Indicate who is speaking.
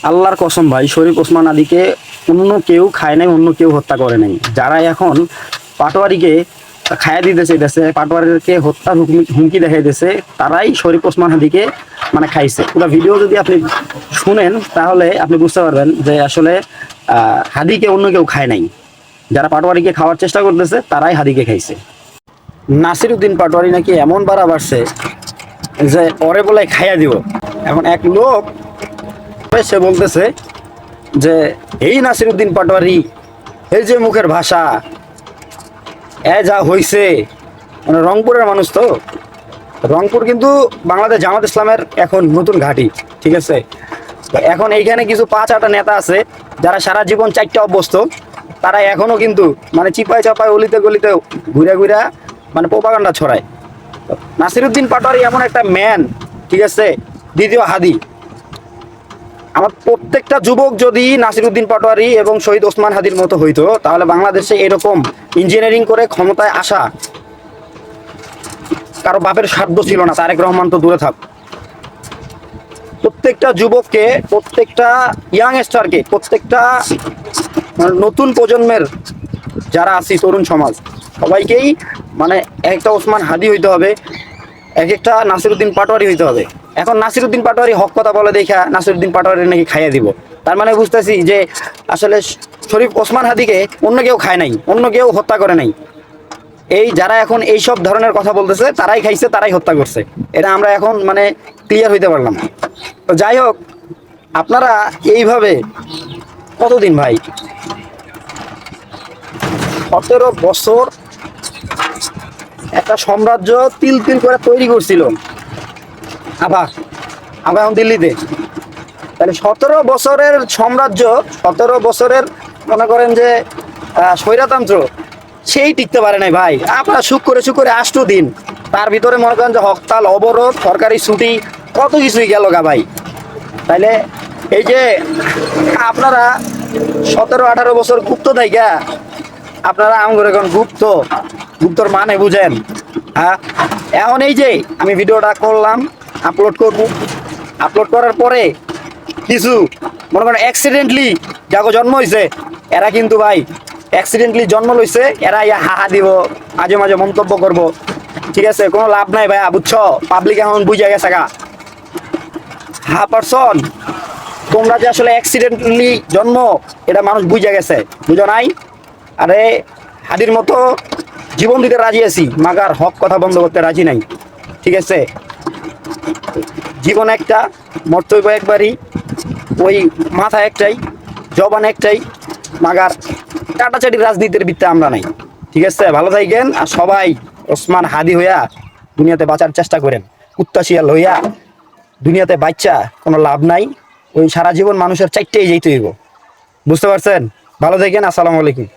Speaker 1: আল্লাহর কসম ভাই, শরীফ ওসমান হাদিকে অন্য কেউ খায় নাই, অন্য কেউ হত্যা করে নাই। যারা এখন পাটোয়ারিকে খায়া দিতে চাইতেছে, পাটোয়ারিকে হত্যার হুমকি দেখাইতেছে, তারাই শরীফ ওসমান হাদিকে মানে খাইছে। পুরো ভিডিও যদি আপনি শুনেন তাহলে আপনি বুঝতে পারবেন যে আসলে হাদিকে অন্য কেউ খায় নাই। যারা পাটোয়ারিকে খাওয়ার চেষ্টা করতেছে তারাই হাদিকে খাইছে। নাসিরউদ্দিন পাটোয়ারি নাকি এমন বাড়া বাড়ছে যে ওরে বলে খাইয়া দিব। এখন এক লোক সে বলতেছে যে এই নাসিরউদ্দিন পাটোয়ারি, এই যে মুখের ভাষা, এ যা হইছে। মানে রংপুরের মানুষ তো, রংপুর কিন্তু বাংলাদেশ জামাত ইসলামের এখন নতুন ঘাঁটি, ঠিক আছে। এখন এইখানে কিছু 5-8টা নেতা আছে যারা সারা জীবন 4টা অভ্যস্ত, তারা এখনো কিন্তু মানে চিপায় চাপায় অলিতে গলিতে ঘুরে ঘুরে মানে প্রোপাগান্ডা ছড়ায়। নাসিরউদ্দিন পাটোয়ারি এমন একটা ম্যান, ঠিক আছে, দ্বিতীয় হাদি। আমার প্রত্যেকটা যুবক যদি নাসিরউদ্দিন পাটোয়ারি এবং শহীদ ওসমান হাদির মতো হইতো, তাহলে বাংলাদেশে এরকম ইঞ্জিনিয়ারিং করে ক্ষমতায় আসা কারো বাপের সাধ্য ছিল না। তারেক রহমান তো দূরে থাক। প্রত্যেকটা যুবককে, প্রত্যেকটা ইয়াংস্টারকে, প্রত্যেকটা নতুন প্রজন্মের যারা আছি তরুণ সমাজ, সবাইকেই মানে একটা ওসমান হাদি হইতে হবে, এক একটা নাসিরউদ্দিন পাটোয়ারি হইতে হবে। এখন নাসিরউদ্দিন পাটোয়ারি হক কথা বলে দেখা নাসিরউদ্দিন পাটোয়ারি নাকি খাইয়া দিব, তার মানে বুঝতেছি যে আসলে শরীফ ওসমান হাদিকে অন্য কেউ খায় নাই, অন্য কেউ হত্যা করে নাই। এই যারা এখন এইসব ধরনের কথা বলতেছে তারাই খাইছে, তারাই হত্যা করছে। এটা আমরা এখন মানে ক্লিয়ার হইতে পারলাম। তো যাই হোক, আপনারা এইভাবে কতদিন ভাই, 17 বছর একটা সাম্রাজ্য তিল তিল করে তৈরি করছিল আবার এখন দিল্লিতে। তাহলে 17 বছরের সাম্রাজ্য, 17 বছরের মনে করেন যে স্বৈরতন্ত্র, সেই টিকতে পারে নাই ভাই। আপনারা সুখ করে 8 দিন, তার ভিতরে মনে করেন যে হরতাল, অবরোধ, সরকারি ছুটি, কত কিছুই গেল গা ভাই। তাইলে এই যে আপনারা 17-18 বছর গুপ্ত থাইকা আপনারা আমগরে এখন গুপ্তর মানে বুঝেন। হ্যাঁ, এখন এই যে আমি ভিডিওটা করলাম, আপলোড করব, আপলোড করার পরে কিছু মনে করেন অ্যাক্সিডেন্টলি যাকে জন্ম হয়েছে, এরা কিন্তু ভাই অ্যাক্সিডেন্টলি জন্ম লইছে, এরা ইয়া হাহা দিব, মাঝে মাঝে মন্তব্য করব, ঠিক আছে। কোনো লাভ নাই ভাইয়া, বুঝছো? পাবলিক এখন বুঝে গেছে গা। পারসন তোমরা যে আসলে অ্যাক্সিডেন্টলি জন্ম, এটা মানুষ বুঝে গেছে, বুঝো নাই? আরে হাদির মতো জীবন দিতে রাজি আছি, মাগার হক কথা বন্ধ করতে রাজি নাই, ঠিক আছে। জীবন একটা, মরতে হইব একবারই, ওই মাথা একটাই, জবান একটাই, মাগার কাটাচাটি রাজনীতির ভিত্তে আমরা নাই, ঠিক আছে। ভালো থাকেন, আর সবাই ওসমান হাদি হইয়া দুনিয়াতে বাঁচার চেষ্টা করেন। কুত্তাশিয়াল হইয়া দুনিয়াতে বাচ্চা কোনো লাভ নাই। ওই সারা জীবন মানুষের চারটেই যেতে হইব, বুঝতে পারছেন? ভালো থাকেন, আসসালামু আলাইকুম।